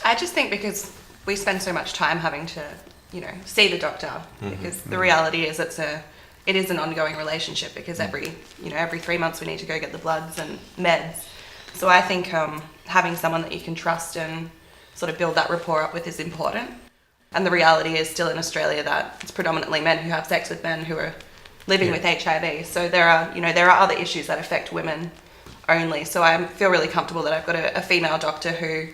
I just think because we spend so much time having to, see the doctor, because the reality is it is an ongoing relationship, because every 3 months we need to go get the bloods and meds. So I think having someone that you can trust and sort of build that rapport up with is important. And the reality is still in Australia that it's predominantly men who have sex with men who are living with HIV. So there are other issues that affect women only. So I feel really comfortable that I've got a female doctor who,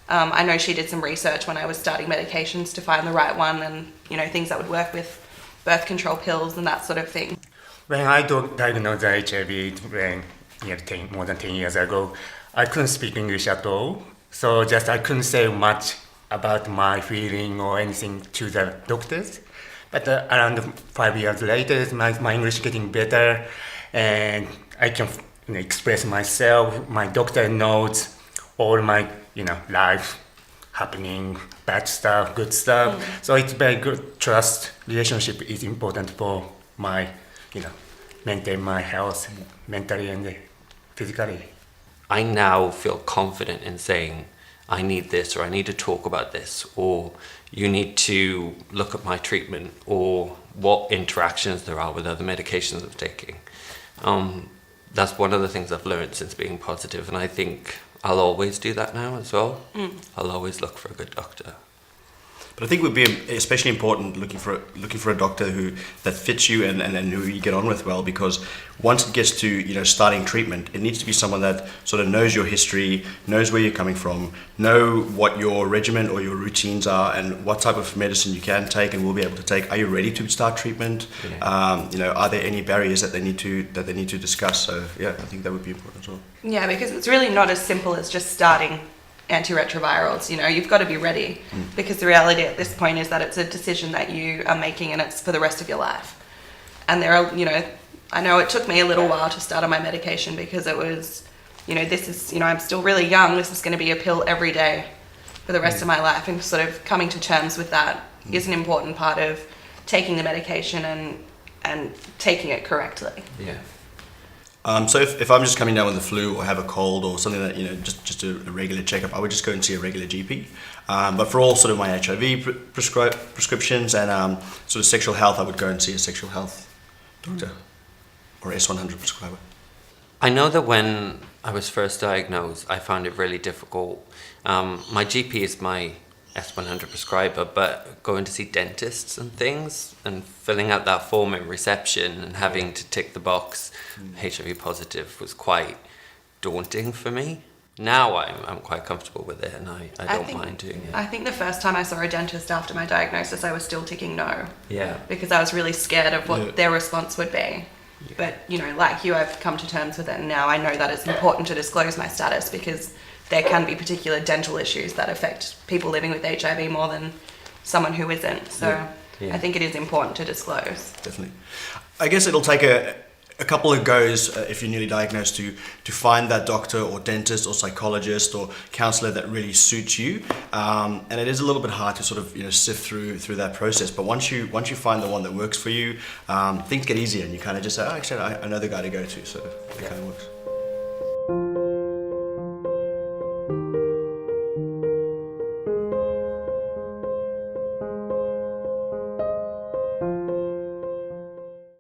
I know she did some research when I was starting medications to find the right one, and things that would work with birth control pills and that sort of thing. When I diagnosed HIV more than 10 years ago, I couldn't speak English at all. So I couldn't say much about my feeling or anything to the doctors. But around 5 years later, my English getting better, and I can express myself. My doctor knows all my life happening, bad stuff, good stuff. So it's very good. Trust relationship is important for my maintain my health mentally and physically. I now feel confident in saying, I need this, or I need to talk about this, or you need to look at my treatment, or what interactions there are with other medications I'm taking. That's one of the things I've learned since being positive, and I think I'll always do that now as well. I'll always look for a good doctor. But I think it would be especially important looking for a doctor that fits you and who you get on with well, because once it gets to starting treatment, it needs to be someone that sort of knows your history, knows where you're coming from, know what your regimen or your routines are, and what type of medicine you can take and will be able to take. Are you ready to start treatment? Yeah. Are there any barriers that they need to discuss? So yeah, I think that would be important as well. Yeah, because it's really not as simple as just starting antiretrovirals. You've got to be ready, because the reality at this point is that it's a decision that you are making, and it's for the rest of your life. And there are, I know it took me a little while to start on my medication, because it was, this is, I'm still really young. This is going to be a pill every day for the rest of my life, and sort of coming to terms with that is an important part of taking the medication and taking it correctly. Yeah. So if I'm just coming down with the flu or have a cold or something that, just a regular checkup, I would just go and see a regular GP. But for all sort of my HIV prescriptions and sort of sexual health, I would go and see a sexual health doctor or S100 prescriber. I know that when I was first diagnosed, I found it really difficult. My GP is my S100 prescriber, but going to see dentists and things and filling out that form in reception and having to tick the box HIV positive was quite daunting for me. Now I'm quite comfortable with it, and I don't mind doing it. I think the first time I saw a dentist after my diagnosis, I was still ticking no. Yeah. Because I was really scared of what their response would be. Yeah. But, like you, I've come to terms with it, and now I know that it's important to disclose my status, because there can be particular dental issues that affect people living with HIV more than someone who isn't. So I think it is important to disclose. Definitely. I guess it'll take a couple of goes if you're newly diagnosed to find that doctor or dentist or psychologist or counsellor that really suits you. And it is a little bit hard to sort of sift through that process. But once you find the one that works for you, things get easier, and you kind of just say, oh, actually, I know the guy to go to. So it kind of works.